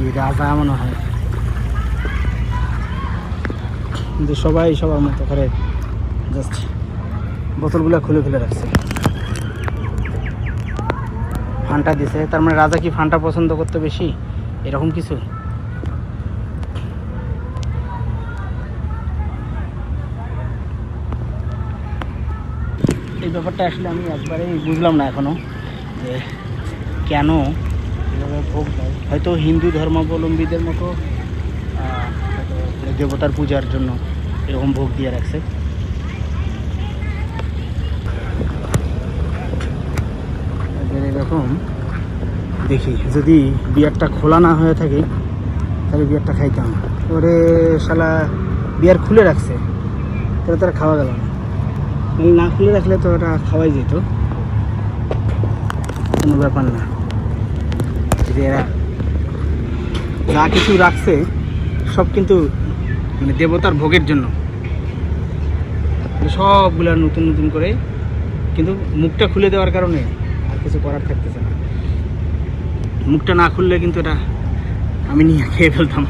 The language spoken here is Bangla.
কি রাজা মনে হয়, কিন্তু সবাই সবার মতো করে জাস্ট বোতলগুলো খুলে খুলে রাখছে। ফান্টা দিছে, তার মানে রাজা কি ফান্টা পছন্দ করতে বেশি, এরকম কিছু। এই ব্যাপারটা আসলে আমি একবারেই বুঝলাম না এখনো, যে কেন এভাবে ভোগ দেয়। হয়তো হিন্দু ধর্মাবলম্বীদের মতো হয়তো দেবতার পূজার জন্য এরকম ভোগ দিয়ে রাখছে। এরকম দেখি যদি বিয়ারটা খোলা না হয়ে থাকে তাহলে বিয়ারটা খাইতাম। ওরে শালা বিয়ার খুলে রাখছে, তাহলে তারা খাওয়া গেল না। না খুলে রাখলে তো ওটা খাওয়াই যেত, কোনো ব্যাপার না। যে এরা যা কিছু রাখছে সব কিন্তু মানে দেবতার ভোগের জন্য, সবগুলো নতুন নতুন করে, কিন্তু মুখটা খুলে দেওয়ার কারণে আর কিছু করার থাকতেছে না। মুখটা না খুললে কিন্তু এটা আমি নিয়ে খেয়ে ফেলতাম।